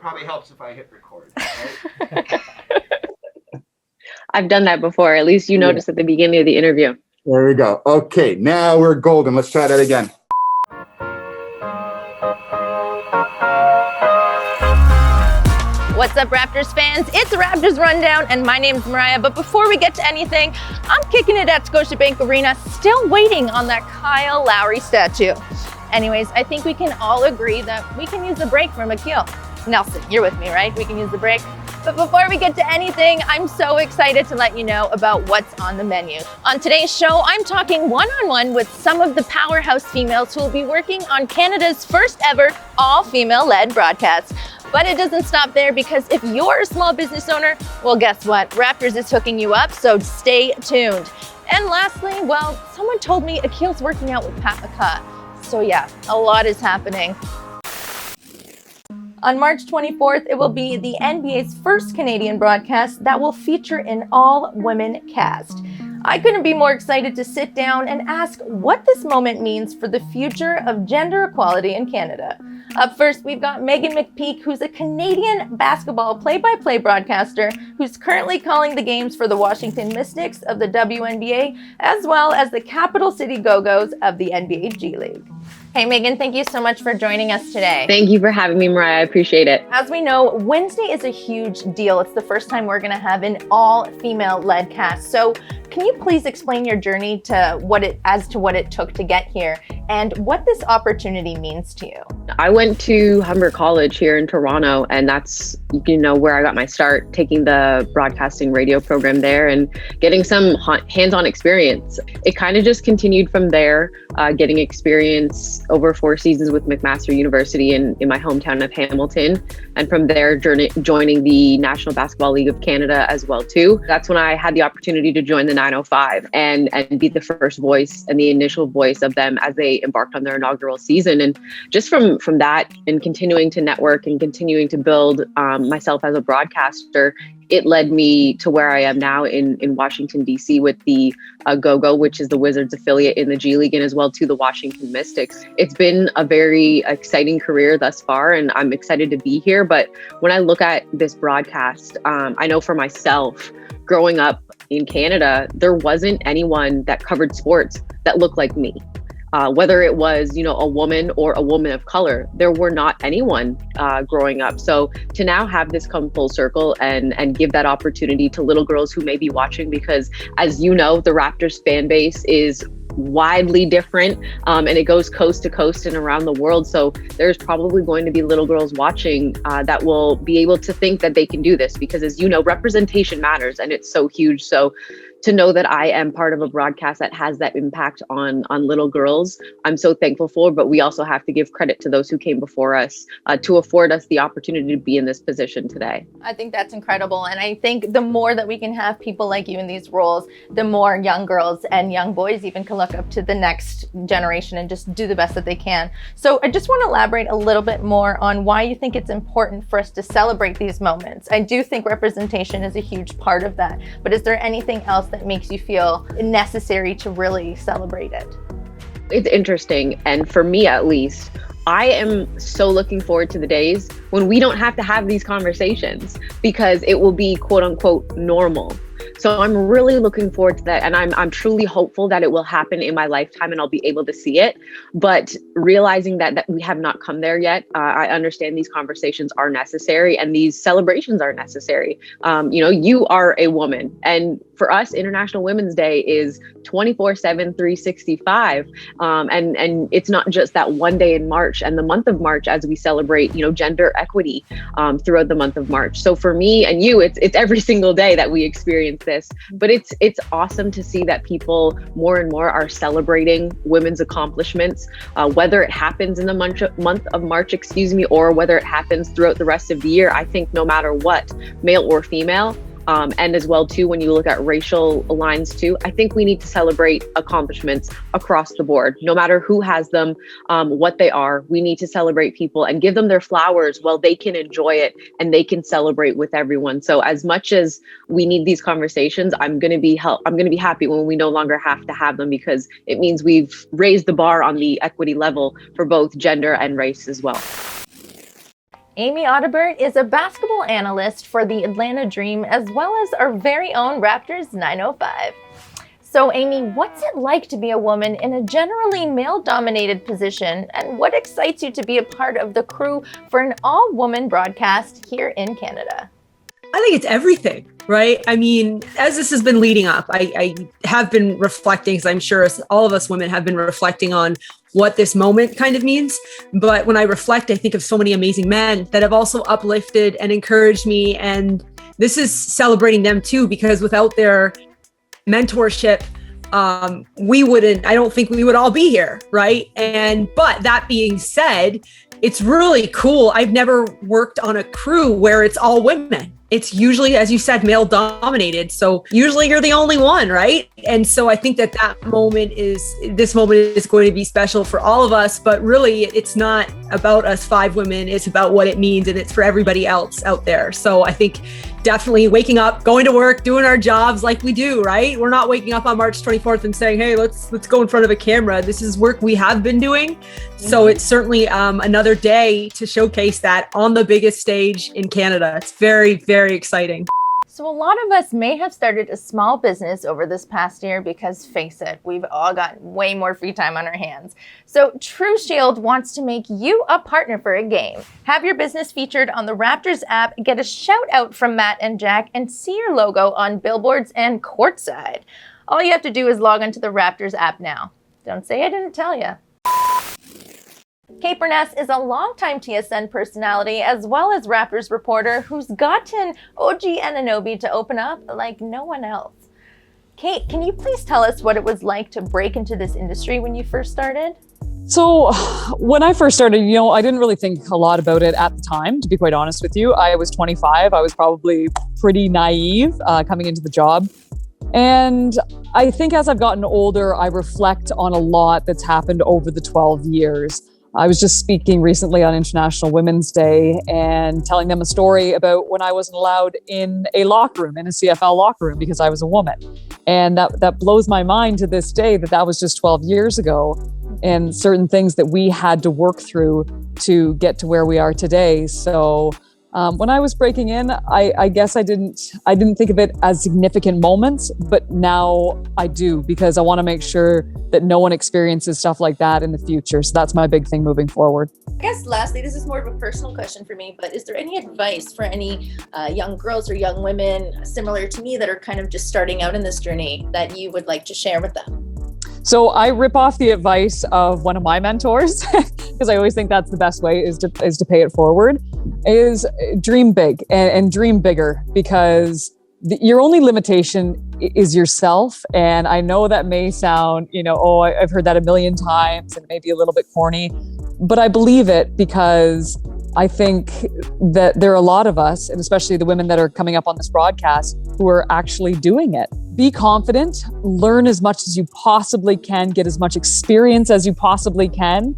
Probably helps if I hit record, right? I've done that before. At least you noticed at the beginning of the interview. There we go. Okay, now we're golden. Let's try that again. What's up, Raptors fans? It's Raptors Rundown, and my name's Mariah. But before we get to anything, I'm kicking it at Scotiabank Arena, still waiting on that Kyle Lowry statue. Anyways, I think we can all agree that we can use the break from Akil. Nelson, you're with me, right? We can use the break. But before we get to anything, I'm so excited to let you know about what's on the menu. On today's show, I'm talking one-on-one with some of the powerhouse females who will be working on Canada's first ever all-female-led broadcast. But it doesn't stop there, because if you're a small business owner, well, guess what? Raptors is hooking you up, so stay tuned. And lastly, well, someone told me Akil's working out with Macaw. So yeah, a lot is happening. On March 24th, it will be the NBA's first Canadian broadcast that will feature an all-women cast. I couldn't be more excited to sit down and ask what this moment means for the future of gender equality in Canada. Up first, we've got McPeek, who's a Canadian basketball play-by-play broadcaster who's currently calling the games for the Washington Mystics of the WNBA, as well as the Capital City Go-Go's of the NBA G League. Hey, Megan, thank you so much for joining us today. Thank you for having me, Mariah. I appreciate it. As we know, Wednesday is a huge deal. It's the first time we're going to have an all-female-led cast. So can you please explain your journey to what it took to get here and what this opportunity means to you? I went to Humber College here in Toronto, and that's, where I got my start, taking the broadcasting radio program there and getting some hands-on experience. It kind of just continued from there, getting experience over 4 seasons with McMaster University in my hometown of Hamilton. And from there, joining the National Basketball League of Canada as well, too. That's when I had the opportunity to join the 905 and be the first voice and the initial voice of them as they embarked on their inaugural season. And just from that and continuing to network and continuing to build myself as a broadcaster, it led me to where I am now in Washington, D.C. with the Go-Go, which is the Wizards affiliate in the G League, and as well to the Washington Mystics. It's been a very exciting career thus far, and I'm excited to be here. But when I look at this broadcast, I know for myself, growing up in Canada, there wasn't anyone that covered sports that looked like me. Whether it was, a woman or a woman of color, there were not anyone growing up. So to now have this come full circle and give that opportunity to little girls who may be watching, because as you know, the Raptors fan base is widely different and it goes coast to coast and around the world. So there's probably going to be little girls watching that will be able to think that they can do this, because as you know, representation matters and it's so huge. So to know that I am part of a broadcast that has that impact on little girls, I'm so thankful for. But we also have to give credit to those who came before us to afford us the opportunity to be in this position today. I think that's incredible. And I think the more that we can have people like you in these roles, the more young girls and young boys even can look up to the next generation and just do the best that they can. So I just want to elaborate a little bit more on why you think it's important for us to celebrate these moments. I do think representation is a huge part of that. But is there anything else that makes you feel necessary to really celebrate it? It's interesting. And for me, at least, I am so looking forward to the days when we don't have to have these conversations, because it will be quote unquote normal. So I'm really looking forward to that. And I'm truly hopeful that it will happen in my lifetime and I'll be able to see it. But realizing that we have not come there yet, I understand these conversations are necessary and these celebrations are necessary. You are a woman, and for us, International Women's Day is 24/7, 365. And it's not just that one day in March and the month of March as we celebrate, gender equity throughout the month of March. So for me and you, it's every single day that we experience this. But it's awesome to see that people more and more are celebrating women's accomplishments, whether it happens in the month of March, or whether it happens throughout the rest of the year. I think no matter what, male or female, and as well too, when you look at racial lines too, I think we need to celebrate accomplishments across the board, no matter who has them, what they are. We need to celebrate people and give them their flowers while they can enjoy it and they can celebrate with everyone. So as much as we need these conversations, I'm going to be happy when we no longer have to have them, because it means we've raised the bar on the equity level for both gender and race as well. Amy Otterberg is a basketball analyst for the Atlanta Dream, as well as our very own Raptors 905. So Amy, what's it like to be a woman in a generally male-dominated position, and what excites you to be a part of the crew for an all-woman broadcast here in Canada? I think it's everything, right? I mean, as this has been leading up, I have been reflecting, because I'm sure all of us women have been reflecting on what this moment kind of means. But when I reflect, I think of so many amazing men that have also uplifted and encouraged me. And this is celebrating them too, because without their mentorship, I don't think we would all be here, right? But that being said, it's really cool. I've never worked on a crew where it's all women. It's usually, as you said, male dominated. So usually you're the only one, right? And so I think this moment is going to be special for all of us, but really it's not about us 5 women. It's about what it means, and it's for everybody else out there. So I think definitely waking up, going to work, doing our jobs like we do, right? We're not waking up on March 24th and saying, hey, let's go in front of a camera. This is work we have been doing. So it's certainly another day to showcase that on the biggest stage in Canada. It's very, very exciting. So a lot of us may have started a small business over this past year because, face it, we've all got way more free time on our hands. So True Shield wants to make you a partner for a game. Have your business featured on the Raptors app, get a shout out from Matt and Jack, and see your logo on billboards and courtside. All you have to do is log into the Raptors app now. Don't say I didn't tell you. Kate Burness is a longtime TSN personality as well as Raptors reporter who's gotten OG Anunoby to open up like no one else. Kate, can you please tell us what it was like to break into this industry when you first started? So when I first started, I didn't really think a lot about it at the time, to be quite honest with you. I was 25. I was probably pretty naive coming into the job. And I think as I've gotten older, I reflect on a lot that's happened over the 12 years. I was just speaking recently on International Women's Day and telling them a story about when I wasn't allowed in a locker room, in a CFL locker room, because I was a woman. And that blows my mind to this day that was just 12 years ago, and certain things that we had to work through to get to where we are today. So when I was breaking in, I guess I didn't think of it as significant moments, but now I do, because I want to make sure that no one experiences stuff like that in the future. So that's my big thing moving forward. I guess lastly, this is more of a personal question for me, but is there any advice for any young girls or young women similar to me that are kind of just starting out in this journey that you would like to share with them? So I rip off the advice of one of my mentors, because I always think that's the best way is to pay it forward, is dream big and dream bigger, because your only limitation is yourself. And I know that may sound, I've heard that a million times and maybe a little bit corny, but I believe it, because I think that there are a lot of us, and especially the women that are coming up on this broadcast, who are actually doing it. Be confident, learn as much as you possibly can, get as much experience as you possibly can,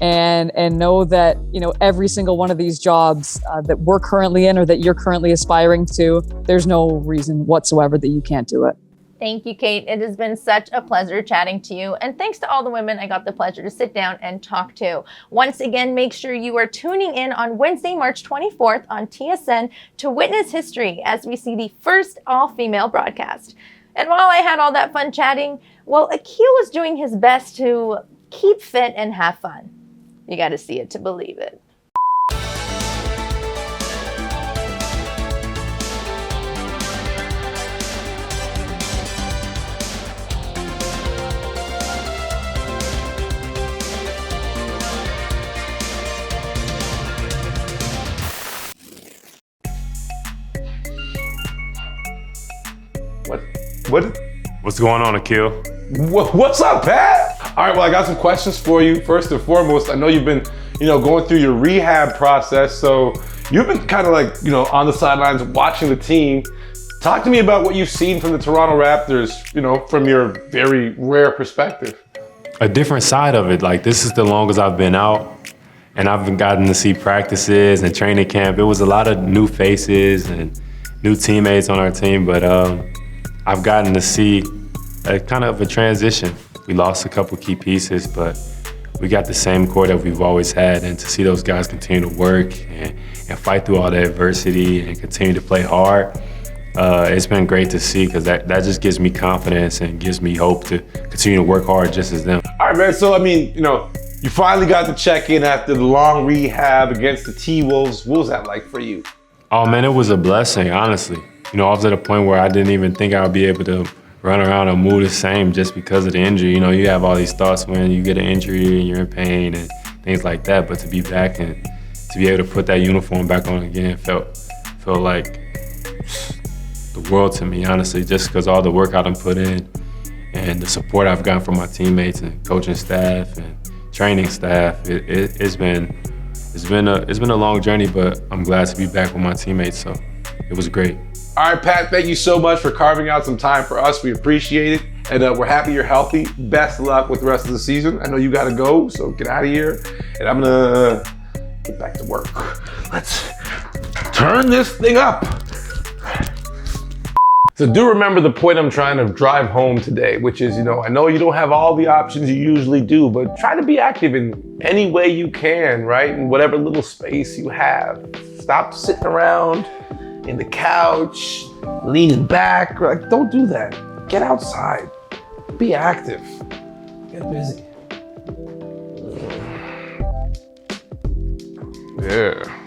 and know that, every single one of these jobs that we're currently in or that you're currently aspiring to, there's no reason whatsoever that you can't do it. Thank you, Kate. It has been such a pleasure chatting to you. And thanks to all the women I got the pleasure to sit down and talk to. Once again, make sure you are tuning in on Wednesday, March 24th on TSN to witness history as we see the first all-female broadcast. And while I had all that fun chatting, well, Akil was doing his best to keep fit and have fun. You got to see it to believe it. What's going on, Akil? What's up, Pat? All right, well, I got some questions for you. First and foremost, I know you've been, going through your rehab process. So you've been kind of like, on the sidelines watching the team. Talk to me about what you've seen from the Toronto Raptors, from your very rare perspective. A different side of it. Like, this is the longest I've been out, and I've gotten to see practices and training camp. It was a lot of new faces and new teammates on our team, but I've gotten to see a kind of a transition. We lost a couple key pieces, but we got the same core that we've always had, and to see those guys continue to work and fight through all the adversity and continue to play hard, it's been great to see, because that just gives me confidence and gives me hope to continue to work hard just as them. All right, man. So, I mean, you finally got to check in after the long rehab against the T-Wolves. What was that like for you? Oh, man, it was a blessing, honestly. I was at a point where I didn't even think I would be able to run around and move the same just because of the injury. You have all these thoughts when you get an injury and you're in pain and things like that. But to be back and to be able to put that uniform back on again felt like the world to me, honestly, just because all the work I done put in and the support I've gotten from my teammates and coaching staff and training staff. It's been a long journey, but I'm glad to be back with my teammates. So it was great. All right, Pat, thank you so much for carving out some time for us. We appreciate it. And we're happy you're healthy. Best of luck with the rest of the season. I know you got to go, so get out of here. And I'm going to get back to work. Let's turn this thing up. So do remember the point I'm trying to drive home today, which is, I know you don't have all the options you usually do, but try to be active in any way you can, right? In whatever little space you have. Stop sitting around in the couch, leaning back. Like, don't do that. Get outside. Be active. Get busy. Yeah.